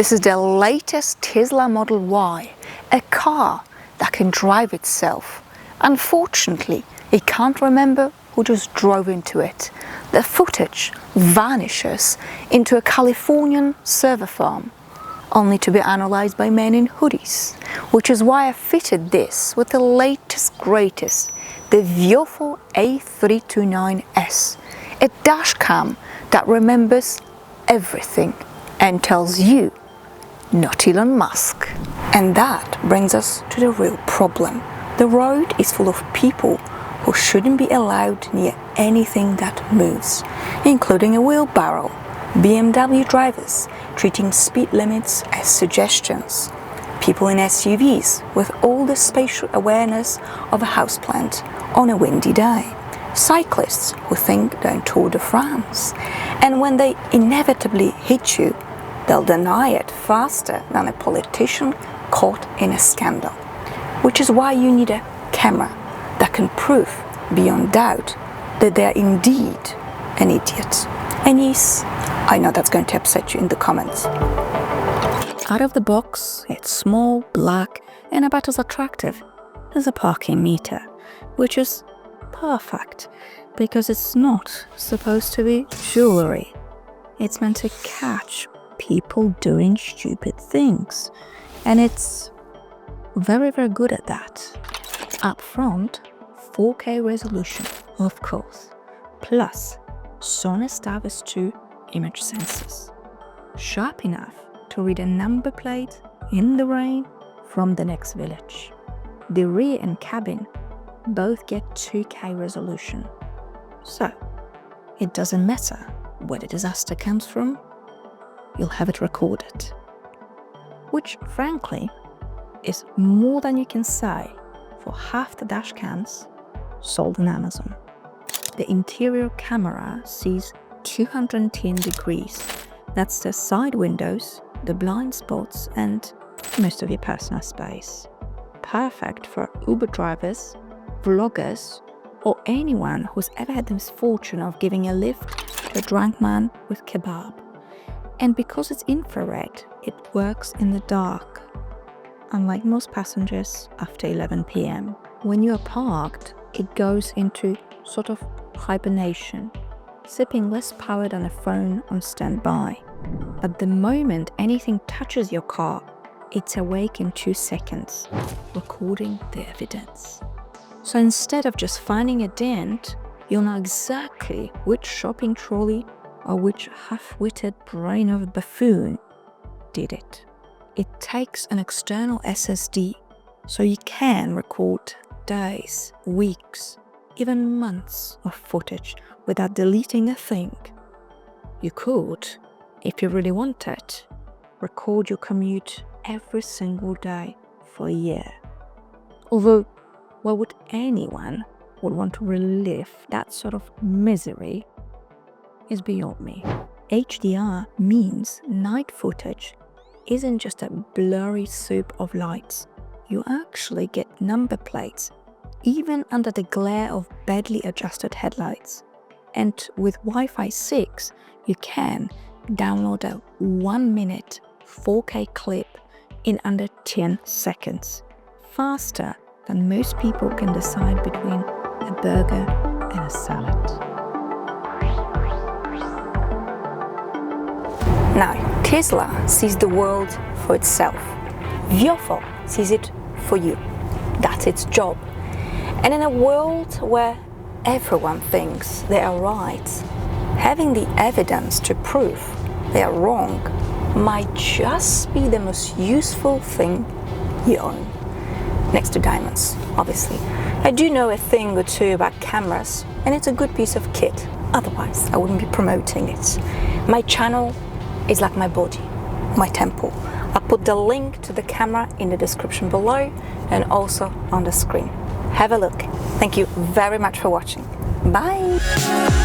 This is the latest Tesla Model Y, a car that can drive itself. Unfortunately, it can't remember who just drove into it. The footage vanishes into a Californian server farm, only to be analyzed by men in hoodies, which is why I fitted this with the latest greatest, the Viofo A329S, a dash cam that remembers everything and tells you, not Elon Musk. And that brings us to the real problem. The road is full of people who shouldn't be allowed near anything that moves, including a wheelbarrow, BMW drivers treating speed limits as suggestions, people in SUVs with all the spatial awareness of a houseplant on a windy day, cyclists who think they're in Tour de France, and when they inevitably hit you, they'll deny it faster than a politician caught in a scandal. Which is why you need a camera that can prove beyond doubt that they're indeed an idiot. And yes, I know that's going to upset you in the comments. Out of the box, it's small, black, and about as attractive as a parking meter, which is perfect because it's not supposed to be jewelry. It's meant to catch people doing stupid things, and it's very, very good at that. Up front, 4K resolution, of course, plus Sonos Davis 2 image sensors, sharp enough to read a number plate in the rain from the next village. The rear and cabin both get 2K resolution, so it doesn't matter where the disaster comes from, you'll have it recorded. Which, frankly, is more than you can say for half the dash cams sold on Amazon. The interior camera sees 210 degrees. That's the side windows, the blind spots, and most of your personal space. Perfect for Uber drivers, vloggers, or anyone who's ever had the misfortune of giving a lift to a drunk man with kebab. And because it's infrared, it works in the dark, unlike most passengers after 11 p.m. When you are parked, it goes into sort of hibernation, sipping less power than a phone on standby. But the moment anything touches your car, it's awake in 2 seconds, recording the evidence. So instead of just finding a dent, you'll know exactly which shopping trolley or which half-witted brain of a buffoon did it. It takes an external SSD, so you can record days, weeks, even months of footage without deleting a thing. You could, if you really wanted, record your commute every single day for a year. Although, why would anyone want to relive that sort of misery is beyond me. HDR means night footage isn't just a blurry soup of lights. You actually get number plates, even under the glare of badly adjusted headlights. And with Wi-Fi 6, you can download a 1-minute 4K clip in under 10 seconds, faster than most people can decide between a burger and a salad. Now, Tesla sees the world for itself. Viofo sees it for you. That's its job. And in a world where everyone thinks they are right, having the evidence to prove they are wrong might just be the most useful thing you own. Next to diamonds, obviously. I do know a thing or two about cameras, and it's a good piece of kit. Otherwise, I wouldn't be promoting it. My channel is like my body, my temple. I'll put the link to the camera in the description below and also on the screen. Have a look. Thank you very much for watching. Bye!